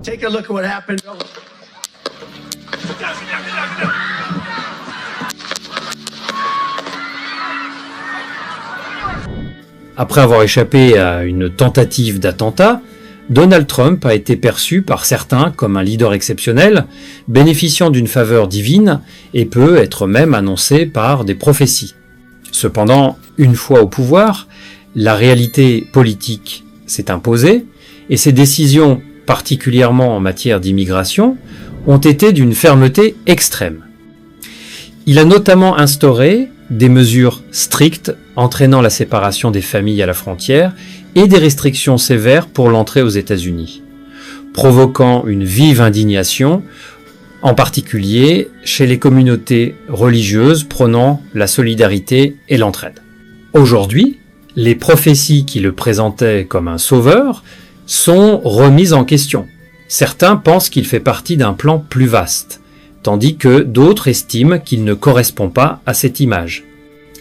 Take a look at what happened. Après avoir échappé à une tentative d'attentat, Donald Trump a été perçu par certains comme un leader exceptionnel, bénéficiant d'une faveur divine et peut être même annoncé par des prophéties. Cependant, une fois au pouvoir, la réalité politique s'est imposée et ses décisions, particulièrement en matière d'immigration, ont été d'une fermeté extrême. Il a notamment instauré des mesures strictes entraînant la séparation des familles à la frontière et des restrictions sévères pour l'entrée aux États-Unis, provoquant une vive indignation, en particulier chez les communautés religieuses prônant la solidarité et l'entraide. Aujourd'hui, les prophéties qui le présentaient comme un sauveur sont remises en question. Certains pensent qu'il fait partie d'un plan plus vaste, tandis que d'autres estiment qu'il ne correspond pas à cette image.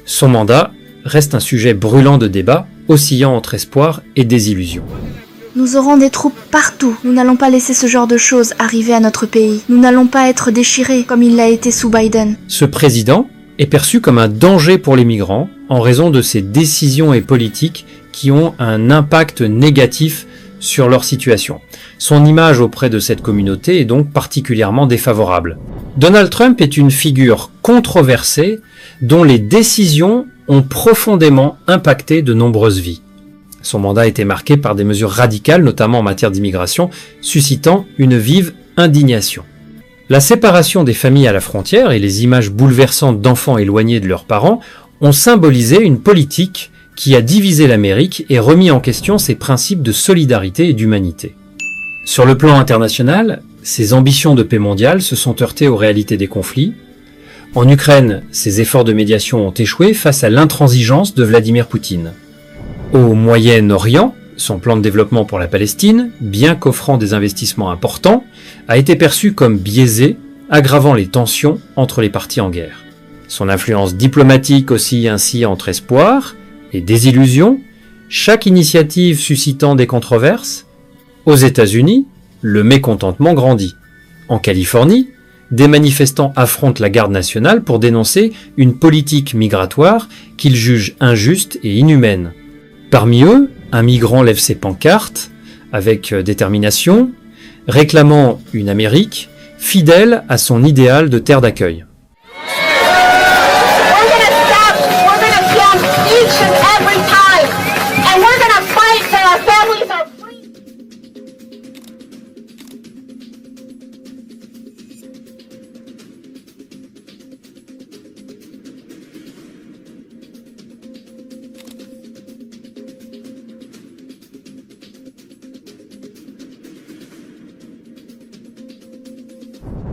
Son mandat reste un sujet brûlant de débat, oscillant entre espoir et désillusion. Nous aurons des troupes partout. Nous n'allons pas laisser ce genre de choses arriver à notre pays. Nous n'allons pas être déchirés comme il l'a été sous Biden. Ce président est perçu comme un danger pour les migrants en raison de ses décisions et politiques qui ont un impact négatif sur leur situation. Son image auprès de cette communauté est donc particulièrement défavorable. Donald Trump est une figure controversée dont les décisions ont profondément impacté de nombreuses vies. Son mandat a été marqué par des mesures radicales, notamment en matière d'immigration, suscitant une vive indignation. La séparation des familles à la frontière et les images bouleversantes d'enfants éloignés de leurs parents ont symbolisé une politique qui a divisé l'Amérique et remis en question ses principes de solidarité et d'humanité. Sur le plan international, ses ambitions de paix mondiale se sont heurtées aux réalités des conflits. En Ukraine, ses efforts de médiation ont échoué face à l'intransigeance de Vladimir Poutine. Au Moyen-Orient, son plan de développement pour la Palestine, bien qu'offrant des investissements importants, a été perçu comme biaisé, aggravant les tensions entre les parties en guerre. Son influence diplomatique oscille ainsi entre espoir et désillusion, chaque initiative suscitant des controverses. Aux États-Unis, le mécontentement grandit. En Californie, des manifestants affrontent la garde nationale pour dénoncer une politique migratoire qu'ils jugent injuste et inhumaine. Parmi eux, un migrant lève ses pancartes avec détermination, réclamant une Amérique fidèle à son idéal de terre d'accueil.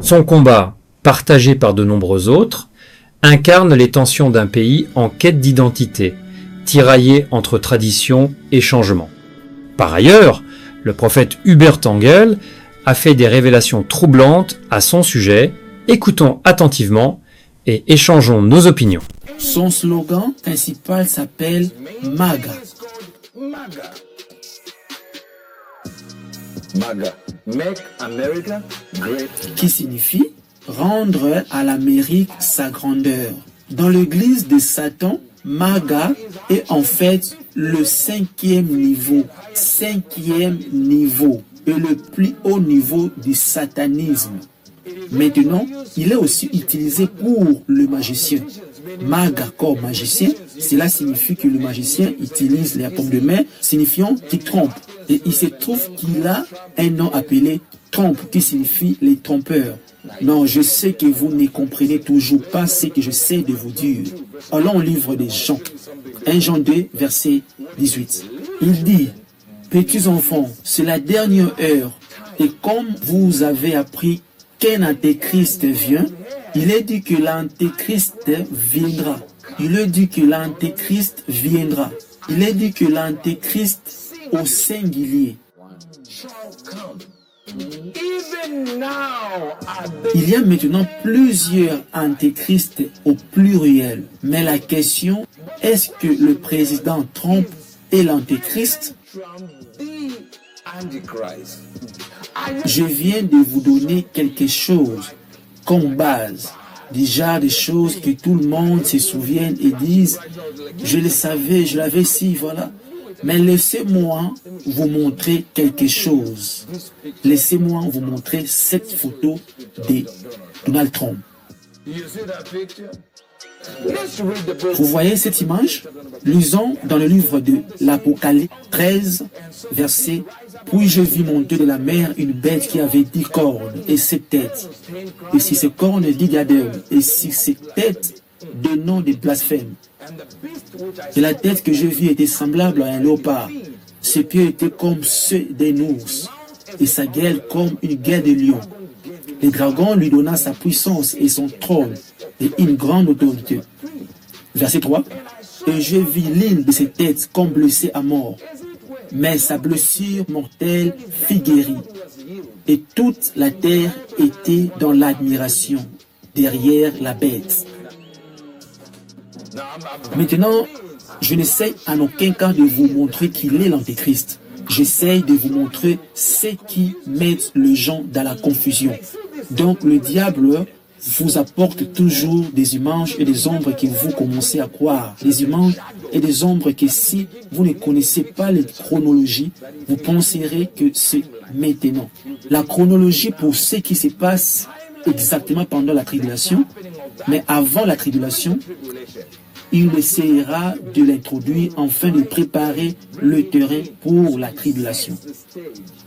Son combat, partagé par de nombreux autres, incarne les tensions d'un pays en quête d'identité, tiraillé entre tradition et changement. Par ailleurs, le prophète Hubert Engel a fait des révélations troublantes à son sujet. Écoutons attentivement et échangeons nos opinions. Son slogan principal s'appelle MAGA. MAGA, Make America Great, qui signifie rendre à l'Amérique sa grandeur. Dans l'église de Satan, MAGA est en fait le cinquième niveau et le plus haut niveau du satanisme. Maintenant, il est aussi utilisé pour le magicien. MAGA comme magicien, cela signifie que le magicien utilise les paumes de main, signifiant qu'il trompe. Et il se trouve qu'il a un nom appelé trompe, qui signifie les trompeurs. Non, je sais que vous ne comprenez toujours pas ce que j'essaie de vous dire. Allons au livre des Jean. 1 Jean 2, verset 18. Il dit, « Petits enfants, c'est la dernière heure, et comme vous avez appris qu'un antéchrist vient, il est dit que l'antéchrist viendra. Il est dit que l'antéchrist viendra. Il est dit que l'antéchrist au singulier. Il y a maintenant plusieurs antéchrists au pluriel. Mais la question, est-ce que le président Trump est l'antéchrist? Je viens de vous donner quelque chose comme base. Déjà des choses que tout le monde se souvienne et dise, je le savais, je l'avais si, voilà. Mais laissez-moi vous montrer quelque chose. Laissez-moi vous montrer cette photo de Donald Trump. Vous voyez cette image? Lisons dans le livre de l'Apocalypse 13, verset. Puis je vis monter de la mer une bête qui avait 10 cornes et 7 têtes. Et si ces cornes, 10 diadèmes, et si ces têtes, des noms de blasphème. Et la tête que je vis était semblable à un léopard. Ses pieds étaient comme ceux d'un ours, et sa gueule comme une gueule de lion. Le dragon lui donna sa puissance et son trône, et une grande autorité. Verset 3. Et je vis l'une de ses têtes comme blessée à mort, mais sa blessure mortelle fut guérie. Et toute la terre était dans l'admiration derrière la bête. Maintenant, je n'essaie en aucun cas de vous montrer qu'il est l'Antéchrist. J'essaie de vous montrer ce qui met les gens dans la confusion. Donc le diable vous apporte toujours des images et des ombres que vous commencez à croire. Des images et des ombres que si vous ne connaissez pas les chronologies, vous penserez que c'est maintenant. La chronologie pour ce qui se passe exactement pendant la tribulation, mais avant la tribulation, il essaiera de l'introduire afin de préparer le terrain pour la tribulation.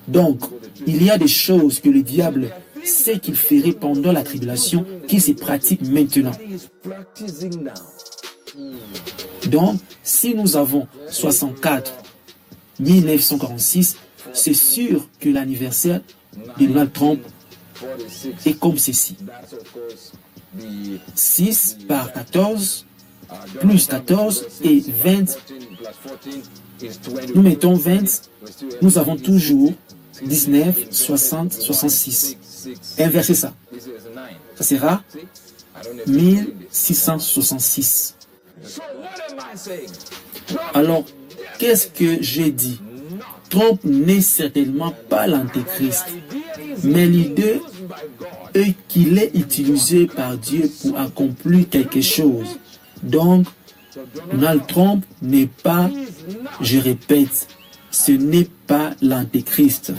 Donc, il y a des choses que le diable sait qu'il ferait pendant la tribulation qui se pratiquent maintenant. Donc, si nous avons 64, 1946, c'est sûr que l'anniversaire de Donald Trump est comme ceci. 6 par 14, plus 14 et 20. Nous mettons 20, nous avons toujours 19, 60, 66. Inversez ça. Ça sera 1666. Alors, qu'est-ce que j'ai dit? Trump n'est certainement pas l'Antéchrist, mais l'idée est qu'il est utilisé par Dieu pour accomplir quelque chose. Donc, Donald Trump n'est pas, je répète, ce n'est pas l'Antéchrist.